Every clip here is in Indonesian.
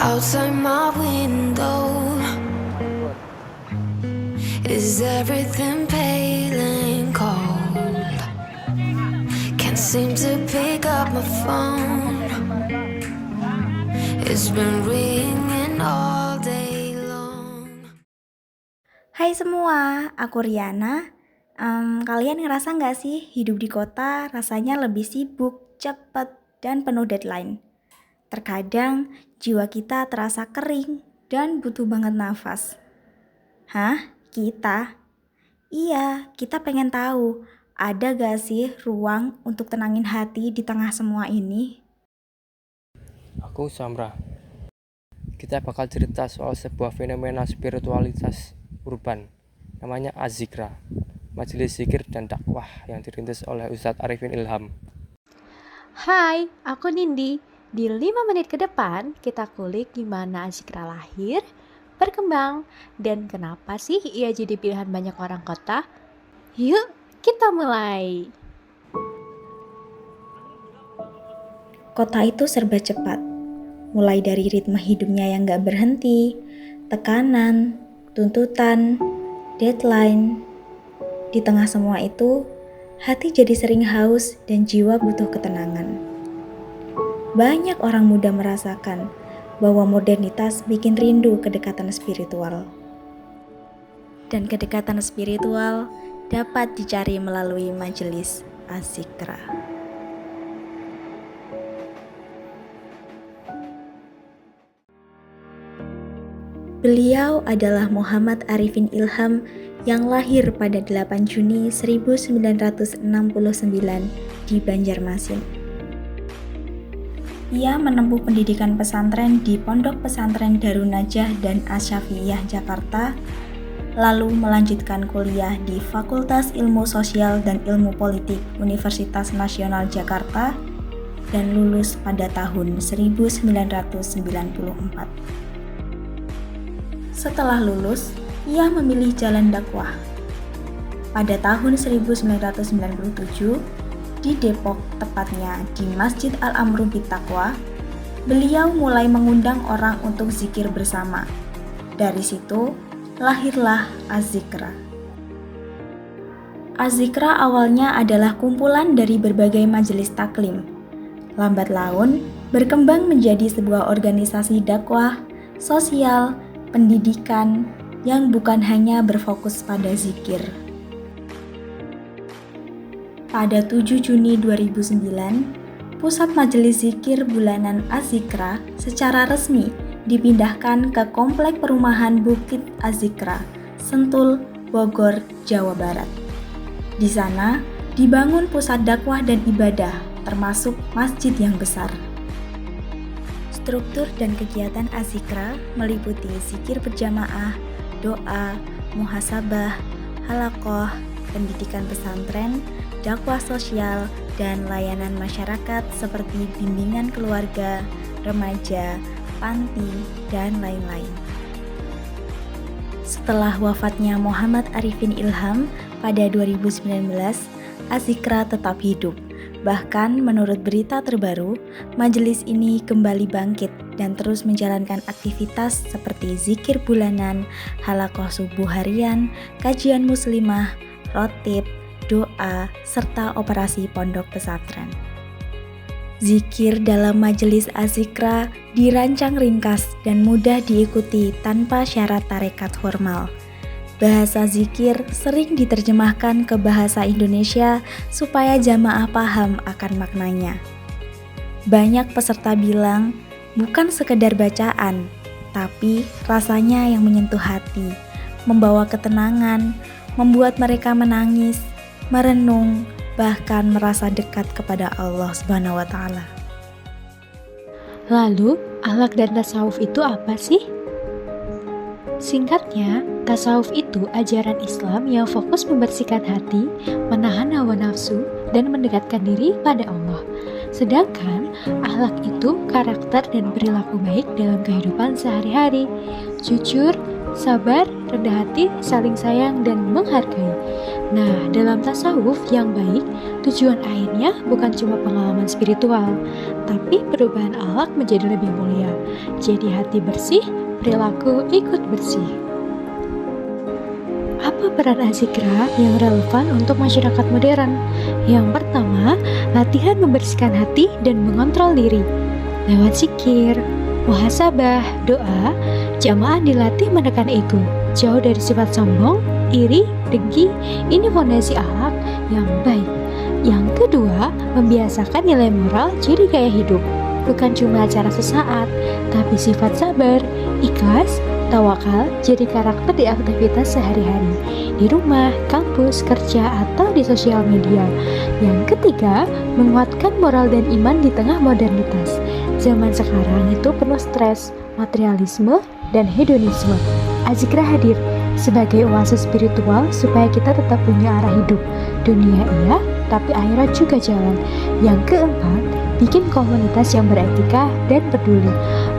Outside my window, is everything pale and cold? Can't seem to pick up my phone. It's been ringing all day long. Hai semua, aku Riana. Kalian ngerasa nggak sih hidup di kota rasanya lebih sibuk, cepat, dan penuh deadline? Terkadang jiwa kita terasa kering dan butuh banget nafas. Hah? Kita? Iya, kita pengen tahu, ada gak sih ruang untuk tenangin hati di tengah semua ini? Aku Samra. Kita bakal cerita soal sebuah fenomena spiritualitas urban namanya Az-Zikra, majelis zikir dan dakwah yang dirintis oleh Ustadz Arifin Ilham. Hai, aku Nindi. Di 5 menit ke depan, kita kulik gimana Az-Zikra lahir, berkembang, dan kenapa sih ia jadi pilihan banyak orang kota. Yuk, kita mulai. Kota itu serba cepat, mulai dari ritme hidupnya yang gak berhenti, tekanan, tuntutan, deadline. Di tengah semua itu, hati jadi sering haus dan jiwa butuh ketenangan. Banyak orang muda merasakan bahwa modernitas bikin rindu kedekatan spiritual. Dan kedekatan spiritual dapat dicari melalui majelis Az-Zikra. Beliau adalah Muhammad Arifin Ilham yang lahir pada 8 Juni 1969 di Banjarmasin. Ia menempuh pendidikan pesantren di Pondok Pesantren Darun Najah dan Asy-Syafi'iyah Jakarta, lalu melanjutkan kuliah di Fakultas Ilmu Sosial dan Ilmu Politik Universitas Nasional Jakarta dan lulus pada tahun 1994. Setelah lulus, ia memilih jalan dakwah. Pada tahun 1997, di Depok, tepatnya di Masjid Al-Amru Bittaqwa, beliau mulai mengundang orang untuk zikir bersama. Dari situ, lahirlah Az-Zikra. Az-Zikra awalnya adalah kumpulan dari berbagai majelis taklim. Lambat laun, berkembang menjadi sebuah organisasi dakwah, sosial, pendidikan, yang bukan hanya berfokus pada zikir. Pada 7 Juni 2009, Pusat Majelis Zikir Bulanan Az-Zikra secara resmi dipindahkan ke Komplek Perumahan Bukit Az-Zikra, Sentul, Bogor, Jawa Barat. Di sana, dibangun pusat dakwah dan ibadah, termasuk masjid yang besar. Struktur dan kegiatan Az-Zikra meliputi zikir berjamaah, doa, muhasabah, halaqah, pendidikan pesantren, dakwah sosial, dan layanan masyarakat seperti bimbingan keluarga, remaja, panti, dan lain-lain. Setelah wafatnya Muhammad Arifin Ilham pada 2019, Az-Zikra tetap hidup. Bahkan menurut berita terbaru, majelis ini kembali bangkit dan terus menjalankan aktivitas seperti zikir bulanan, halaqah subuh harian, kajian muslimah, rotib, doa, serta operasi pondok pesantren. Zikir dalam majelis Az-Zikra dirancang ringkas dan mudah diikuti tanpa syarat tarekat formal. Bahasa zikir sering diterjemahkan ke bahasa Indonesia supaya jamaah paham akan maknanya. Banyak peserta bilang, bukan sekedar bacaan, tapi rasanya yang menyentuh hati, membawa ketenangan, membuat mereka menangis, merenung, bahkan merasa dekat kepada Allah Subhanahu wa Ta'ala. Lalu, akhlak dan tasawuf itu apa sih? Singkatnya, tasawuf itu ajaran Islam yang fokus membersihkan hati, menahan hawa nafsu, dan mendekatkan diri pada Allah. Sedangkan akhlak itu karakter dan perilaku baik dalam kehidupan sehari-hari, jujur, sabar, rendah hati, saling sayang, dan menghargai. Nah, dalam tasawuf yang baik, tujuan akhirnya bukan cuma pengalaman spiritual, tapi perubahan akhlak menjadi lebih mulia. Jadi hati bersih, perilaku ikut bersih. Apa peran azikra yang relevan untuk masyarakat modern? Yang pertama, latihan membersihkan hati dan mengontrol diri. Lewat zikir, muhasabah, doa, jamaah dilatih menekan ego, jauh dari sifat sombong, iri, dengki. Ini fondasi akhlak yang baik. Yang kedua, membiasakan nilai moral jadi gaya hidup. Bukan cuma acara sesaat, tapi sifat sabar, ikhlas, tawakal jadi karakter di aktivitas sehari-hari, di rumah, kampus, kerja, atau di sosial media. Yang ketiga, menguatkan moral dan iman di tengah modernitas. Zaman sekarang itu penuh stres, materialisme, dan hedonisme. Azikra hadir sebagai oasis spiritual supaya kita tetap punya arah hidup. Dunia iya, tapi akhirat juga jalan. Yang keempat, bikin komunitas yang beretika dan peduli.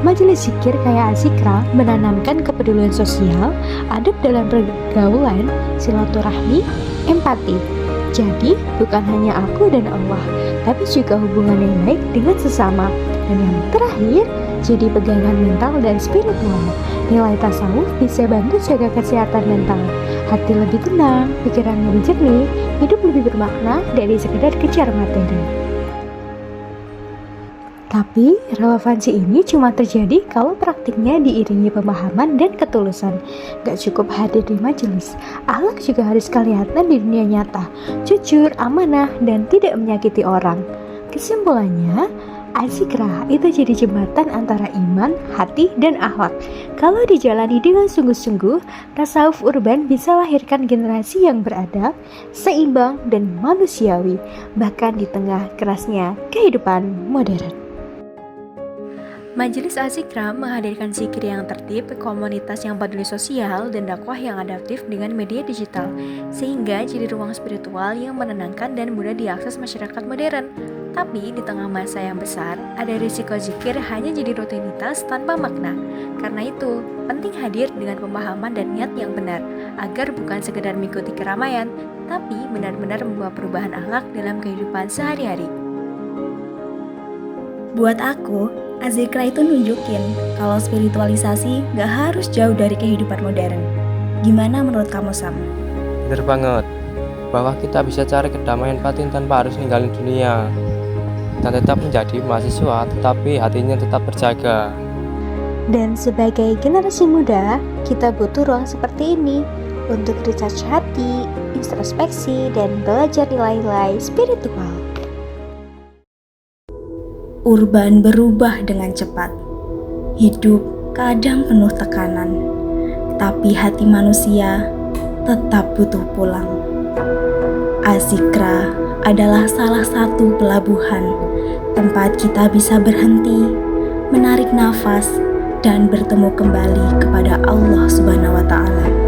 Majelis zikir kayak Azikra menanamkan kepedulian sosial, adab dalam pergaulan, silaturahmi, empati. Jadi, bukan hanya aku dan Allah, tapi juga hubungan yang baik dengan sesama. Dan yang terakhir, jadi pegangan mental dan spiritual. Nilai tasawuf bisa bantu jaga kesehatan mental. Hati lebih tenang, pikiran lebih jernih, hidup lebih bermakna dari sekedar kejar materi. Tapi relevansi ini cuma terjadi kalau praktiknya diiringi pemahaman dan ketulusan. Gak cukup hadir di majelis, akhlak juga harus kelihatan di dunia nyata, jujur, amanah, dan tidak menyakiti orang. Kesimpulannya, azikra itu jadi jembatan antara iman, hati, dan akhlak. Kalau dijalani dengan sungguh-sungguh, tasawuf urban bisa lahirkan generasi yang beradab, seimbang, dan manusiawi, bahkan di tengah kerasnya kehidupan modern. Majelis Azikra menghadirkan zikir yang tertib, komunitas yang peduli sosial, dan dakwah yang adaptif dengan media digital, sehingga jadi ruang spiritual yang menenangkan dan mudah diakses masyarakat modern. Tapi di tengah masa yang besar, ada risiko zikir hanya jadi rutinitas tanpa makna. Karena itu, penting hadir dengan pemahaman dan niat yang benar, agar bukan sekedar mengikuti keramaian, tapi benar-benar membawa perubahan akhlak dalam kehidupan sehari-hari. Buat aku, Azikra itu nunjukin kalau spiritualisasi gak harus jauh dari kehidupan modern. Gimana menurut kamu, Sam? Bener banget, bahwa kita bisa cari kedamaian batin tanpa harus ninggalin dunia, dan tetap menjadi mahasiswa, tetapi hatinya tetap terjaga. Dan sebagai generasi muda, kita butuh ruang seperti ini untuk recharge hati, introspeksi, dan belajar nilai-nilai spiritual. Urban berubah dengan cepat. Hidup kadang penuh tekanan, tapi hati manusia tetap butuh pulang. Azikra adalah salah satu pelabuhan, tempat kita bisa berhenti, menarik nafas, dan bertemu kembali kepada Allah Subhanahu wa Ta'ala.